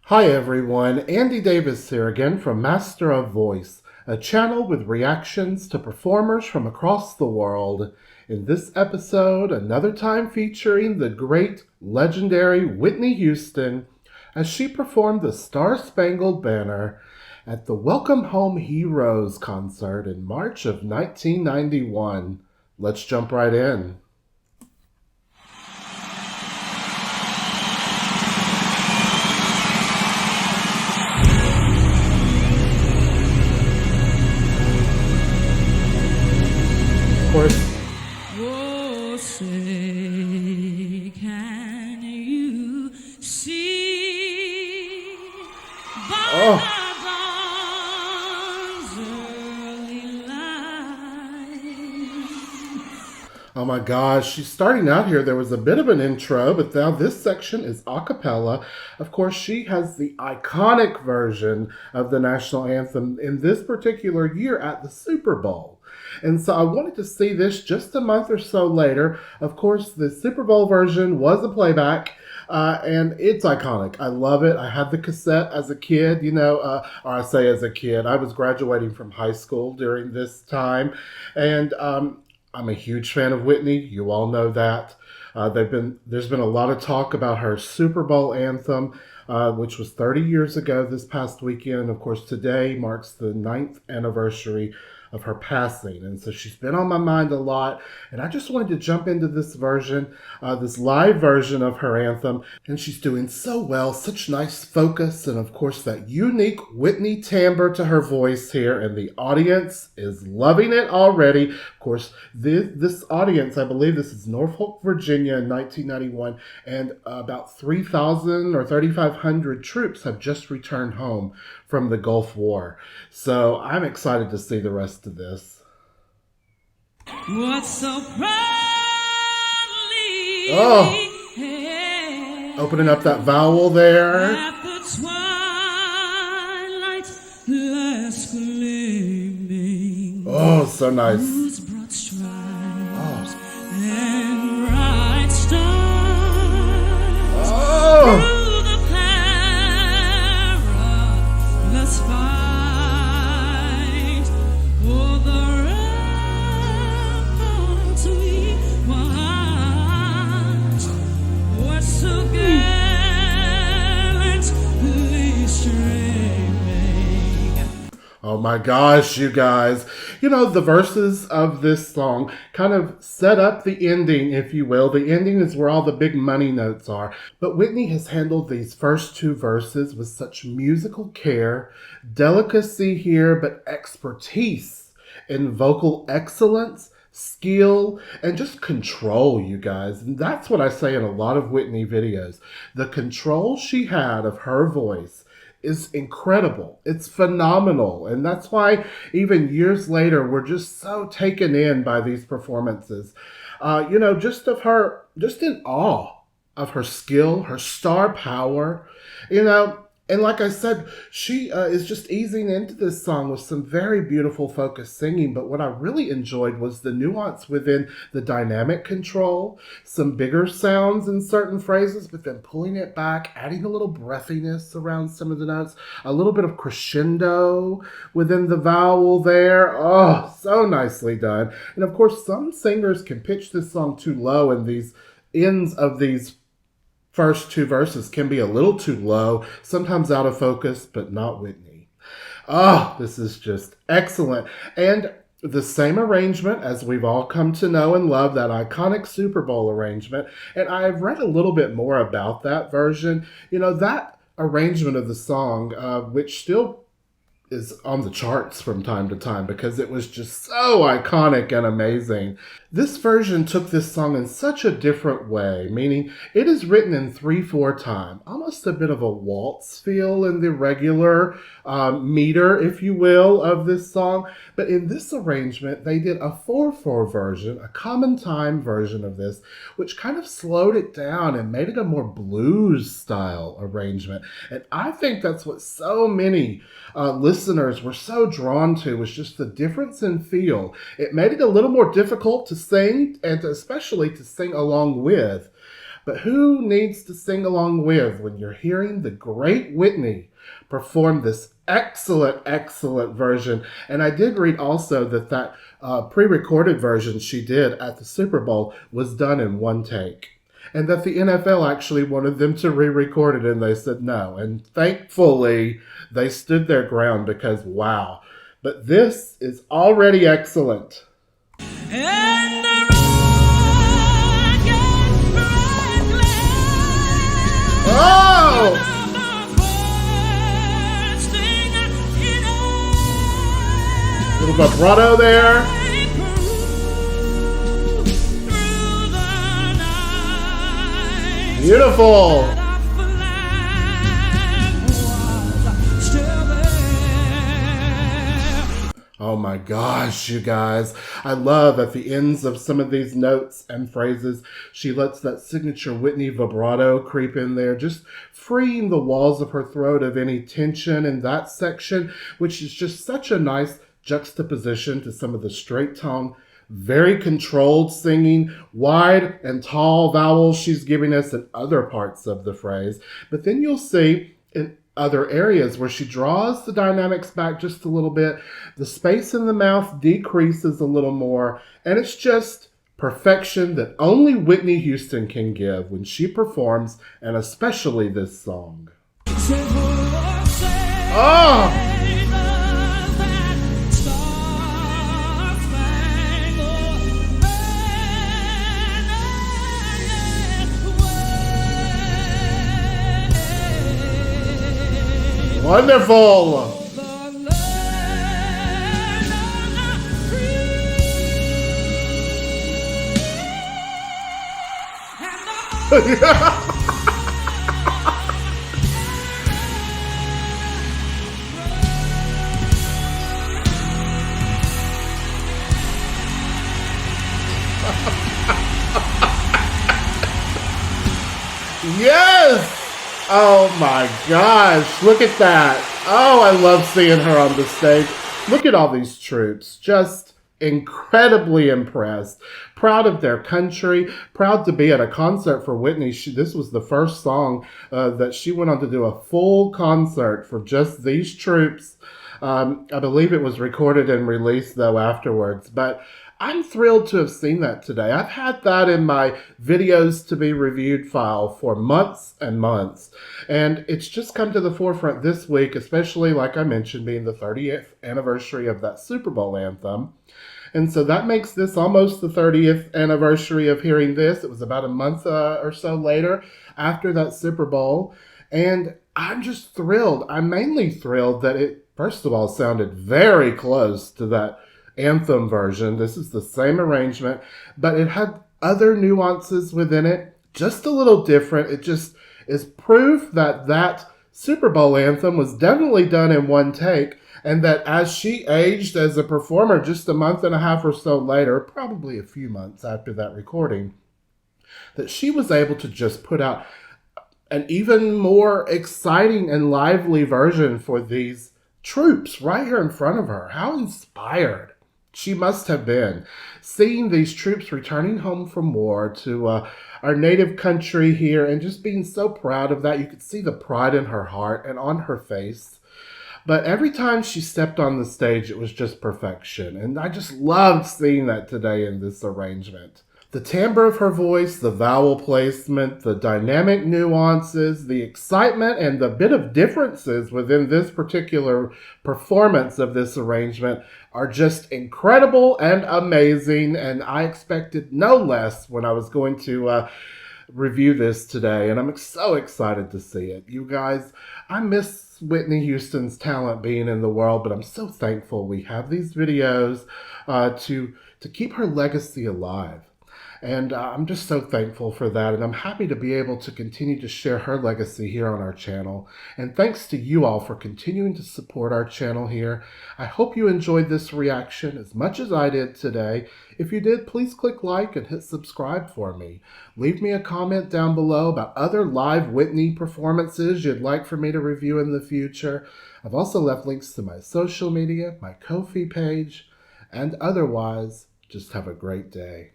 Hi everyone, Andy Davis here again from Master of Voice, a channel with reactions to performers from across the world. In this episode, another time featuring the great, legendary Whitney Houston as she performed the Star-Spangled Banner at the Welcome Home Heroes concert in March of 1991. Let's jump right in. Of course, Oh, say, can you see by oh, the dawn's early light? Oh my gosh, she's starting out here. There was a bit of an intro, but now this section is a cappella. Of course, she has the iconic version of the national anthem in this particular year at the Super Bowl. And so I wanted to see this just a month or so later. Of course, the Super Bowl version was a playback. And it's iconic. I love it. I had the cassette as a kid, or I say as a kid. I was graduating from high school during this time. And I'm a huge fan of Whitney. You all know that. There's been a lot of talk about her Super Bowl anthem, which was 30 years ago this past weekend. Of course, today marks the 9th anniversary of her passing. And so she's been on my mind a lot. And I just wanted to jump into this version, this live version of her anthem. And she's doing so well, such nice focus. And of course, that unique Whitney timbre to her voice here. And the audience is loving it already. Of course, this audience, I believe this is Norfolk, Virginia in 1991. And about 3,000 or 3,500 troops have just returned home from the Gulf War. So I'm excited to see the rest of this. What so proudly Oh, opening up that vowel there. at the twilight's last gleaming, Oh, so nice. whose broad stripes Oh, and bright stars oh. through the perilous fight, o'er the ramparts we watched, were so gallantly streaming. Oh my gosh, you guys. The verses of this song kind of set up the ending, if you will. The ending is where all the big money notes are. But Whitney has handled these first two verses with such musical care, delicacy here, but expertise in vocal excellence, skill, and just control, you guys. And that's what I say in a lot of Whitney videos. The control she had of her voice is incredible. It's phenomenal. And that's why even years later, we're just so taken in by these performances. Just in awe of her skill, her star power, And like I said, she is just easing into this song with some very beautiful focused singing. But what I really enjoyed was the nuance within the dynamic control, some bigger sounds in certain phrases, but then pulling it back, adding a little breathiness around some of the notes, a little bit of crescendo within the vowel there. Oh, so nicely done. And of course, some singers can pitch this song too low, and these ends of these first two verses can be a little too low, sometimes out of focus, but not Whitney. Oh, this is just excellent. And the same arrangement as we've all come to know and love, that iconic Super Bowl arrangement. And I've read a little bit more about that version. That arrangement of the song, which still is on the charts from time to time because it was just so iconic and amazing. This version took this song in such a different way, meaning it is written in 3/4 time, almost a bit of a waltz feel in the regular meter, if you will, of this song. But in this arrangement, they did a 4/4 version, a common time version of this, which kind of slowed it down and made it a more blues style arrangement. And I think that's what so many listeners were so drawn to, was just the difference in feel. It made it a little more difficult to sing, and especially to sing along with. But who needs to sing along with when you're hearing the great Whitney perform this excellent, excellent version? And I did read also that pre-recorded version she did at the Super Bowl was done in one take. And that the NFL actually wanted them to re-record it, and they said no. And thankfully, they stood their ground because, wow. But this is already excellent. And the road gets reckless. Oh! Little vibrato there. Beautiful. Oh my gosh, you guys. I love at the ends of some of these notes and phrases, she lets that signature Whitney vibrato creep in there, just freeing the walls of her throat of any tension in that section, which is just such a nice juxtaposition to some of the straight tone, very controlled singing, wide and tall vowels she's giving us in other parts of the phrase. But then you'll see in other areas where she draws the dynamics back just a little bit, the space in the mouth decreases a little more, and it's just perfection that only Whitney Houston can give when she performs, and especially this song. Oh! Wonderful! Yes! Oh my gosh, look at that. Oh, I love seeing her on the stage. Look at all these troops, just incredibly impressed, proud of their country, proud to be at a concert for Whitney. This was the first song that she went on to do a full concert for just these troops. I believe it was recorded and released, though, afterwards. But I'm thrilled to have seen that today. I've had that in my videos to be reviewed file for months and months. And it's just come to the forefront this week, especially, like I mentioned, being the 30th anniversary of that Super Bowl anthem. And so that makes this almost the 30th anniversary of hearing this. It was about a month or so later after that Super Bowl. And I'm just thrilled. I'm mainly thrilled that it, first of all, sounded very close to that Anthem version. This is the same arrangement, but it had other nuances within it, just a little different. It just is proof that that Super Bowl anthem was definitely done in one take, and that as she aged as a performer just a month and a half or so later, probably a few months after that recording, that she was able to just put out an even more exciting and lively version for these troops right here in front of her. How inspired she must have been, seeing these troops returning home from war to our native country here, and just being so proud of that. You could see the pride in her heart and on her face. But every time she stepped on the stage, it was just perfection. And I just loved seeing that today in this arrangement. The timbre of her voice, the vowel placement, the dynamic nuances, the excitement, and the bit of differences within this particular performance of this arrangement are just incredible and amazing. And I expected no less when I was going to review this today. And I'm so excited to see it. You guys, I miss Whitney Houston's talent being in the world, but I'm so thankful we have these videos to keep her legacy alive. And I'm just so thankful for that. And I'm happy to be able to continue to share her legacy here on our channel. And thanks to you all for continuing to support our channel here. I hope you enjoyed this reaction as much as I did today. If you did, please click like and hit subscribe for me. Leave me a comment down below about other live Whitney performances you'd like for me to review in the future. I've also left links to my social media, my Ko-fi page, and otherwise, just have a great day.